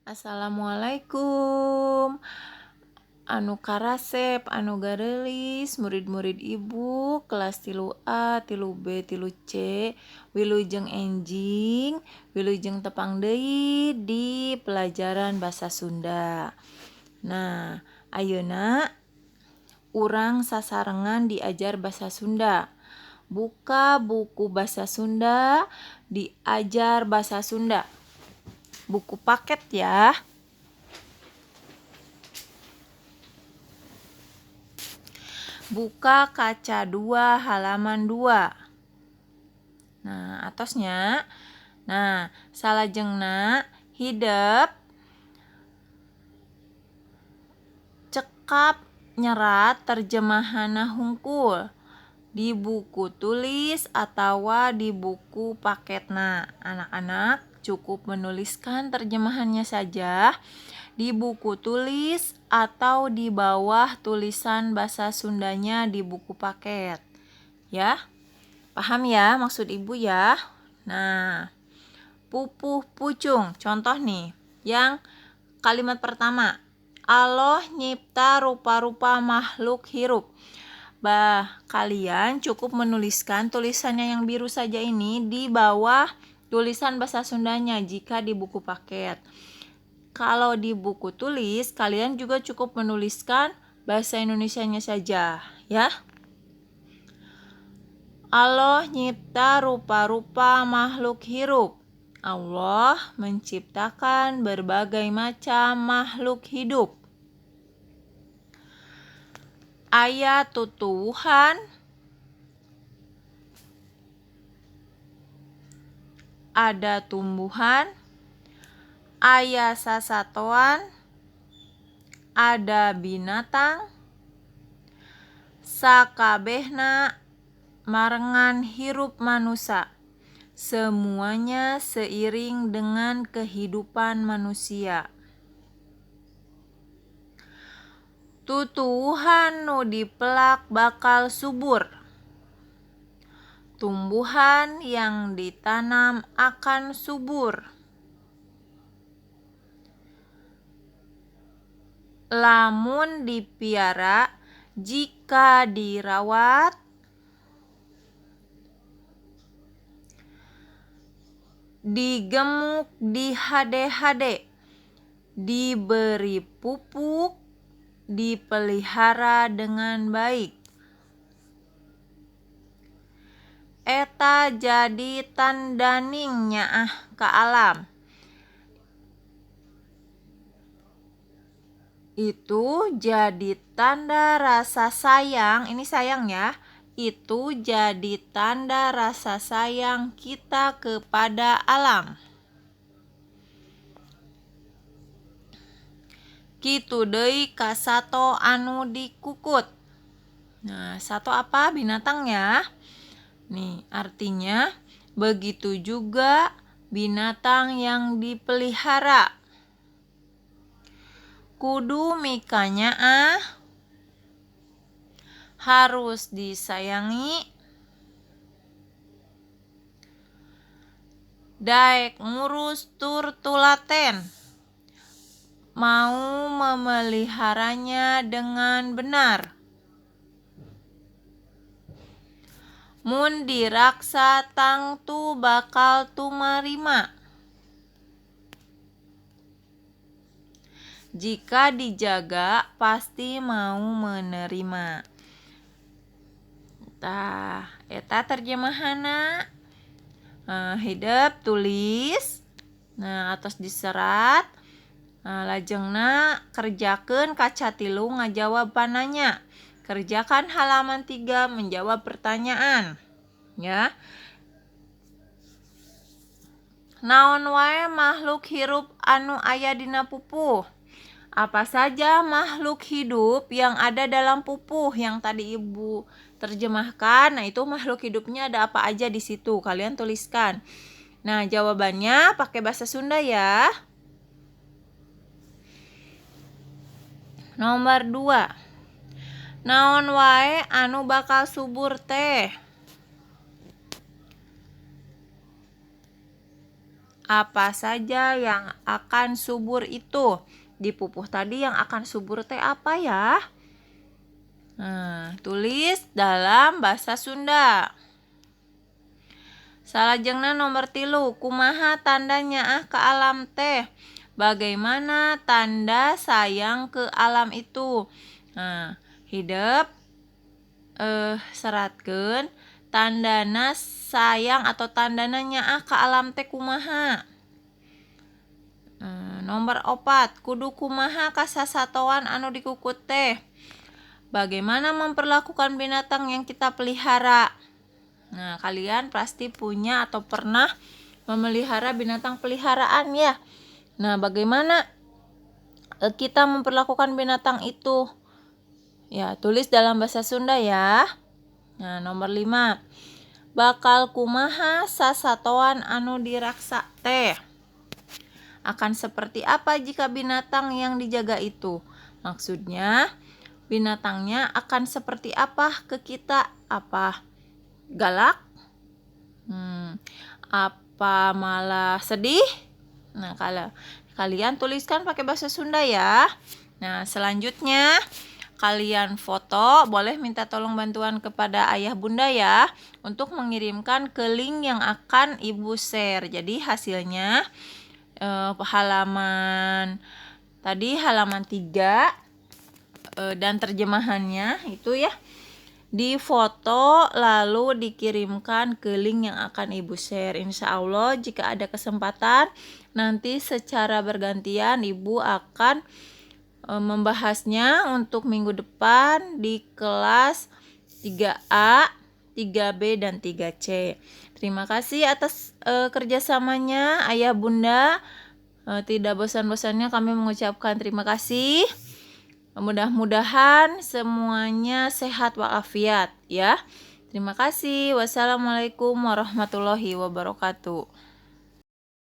Assalamualaikum. Anu karasep, anu garelis, murid-murid ibu kelas 3A, 3B, 3C, wilujeng enjing, wilujeng tepang deui di pelajaran Basa Sunda. Nah, ayeuna urang sasarengan diajar Basa Sunda. Buka buku Basa Sunda, diajar Basa Sunda. Buku paket ya. Buka kaca 2 halaman 2. Nah, atosnya. Nah, salajengna hidep cekap nyerat terjemahanna hungkul di buku tulis atawa di buku paketna. Anak-anak cukup menuliskan terjemahannya saja di buku tulis atau di bawah tulisan bahasa Sundanya di buku paket. Ya, paham ya maksud ibu ya? Nah, pupuh pucung. Contoh nih, yang kalimat pertama. Allah nyipta rupa-rupa makhluk hirup. Kalian cukup menuliskan tulisannya yang biru saja ini di bawah tulisan bahasa Sundanya jika di buku paket. Kalau di buku tulis, kalian juga cukup menuliskan bahasa Indonesianya saja, ya. Allah nyipta rupa-rupa makhluk hirup. Allah menciptakan berbagai macam makhluk hidup. Aya tutuwuhan, ada tumbuhan, aya sasatoan, ada binatang, sakabehna marengan hirup manusia. Semuanya seiring dengan kehidupan manusia. Tutuwuhan nu dipelak bakal subur. Tumbuhan yang ditanam akan subur. Lamun dipiara, jika dirawat, digemuk, dihade-hade, diberi pupuk, dipelihara dengan baik. Eta jadi tandaning nyaah ka alam. Itu jadi tanda rasa sayang, ini sayang ya. Itu jadi tanda rasa sayang kita kepada alam. Kitu deui ka sato anu dikukut. Nah, sato apa? Binatang ya. Nih, artinya begitu juga binatang yang dipelihara. Kudu mikanya harus disayangi, daek ngurus tur tulaten, mau memeliharanya dengan benar. Mun diraksa tangtu bakal tumarima. Jika dijaga pasti mau menerima. Tah, eta terjemahanna. Hidep tulis. Nah, atos diserat. Lajengna kerjakeun kaca 3 ngajawab pananya. Kerjakan halaman 3 menjawab pertanyaan. Ya. Naon wae makhluk hirup anu aya dina pupuh? Apa saja makhluk hidup yang ada dalam pupuh yang tadi ibu terjemahkan? Nah, itu makhluk hidupnya ada apa aja di situ? Kalian tuliskan. Nah, jawabannya pakai bahasa Sunda ya. Nomor 2. Naon wae anu bakal subur teh? Apa saja yang akan subur itu? Di pupuh tadi yang akan subur teh apa ya? Tulis dalam bahasa Sunda. Salajengna nomor 3, kumaha tanda nyaah ke alam teh? Bagaimana tanda sayang ke alam itu? Hidup seratkeun tandana sayang atau tandana nyaah ka alam teh kumaha. Nomor 4, kudu kumaha ka sasatoan anu dikukut teh. Bagaimana memperlakukan binatang yang kita pelihara. Kalian pasti punya atau pernah memelihara binatang peliharaan ya. Bagaimana kita memperlakukan binatang itu? Ya, tulis dalam bahasa Sunda ya. Nomor 5, bakal kumaha sasatoan anu diraksa teh. Akan seperti apa jika binatang yang dijaga itu? Maksudnya binatangnya akan seperti apa ke kita? Apa galak? Apa malah sedih? Kalau kalian tuliskan pakai bahasa Sunda ya. Selanjutnya kalian foto, boleh minta tolong bantuan kepada ayah bunda ya untuk mengirimkan ke link yang akan ibu share. Jadi hasilnya halaman 3 dan terjemahannya itu ya difoto lalu dikirimkan ke link yang akan ibu share. Insya Allah jika ada kesempatan nanti secara bergantian ibu akan membahasnya untuk minggu depan di kelas 3A, 3B, dan 3C. Terima kasih atas kerjasamanya ayah bunda. Tidak bosan-bosannya kami mengucapkan terima kasih. Mudah-mudahan semuanya sehat walafiat ya. Terima kasih. Wassalamualaikum warahmatullahi wabarakatuh.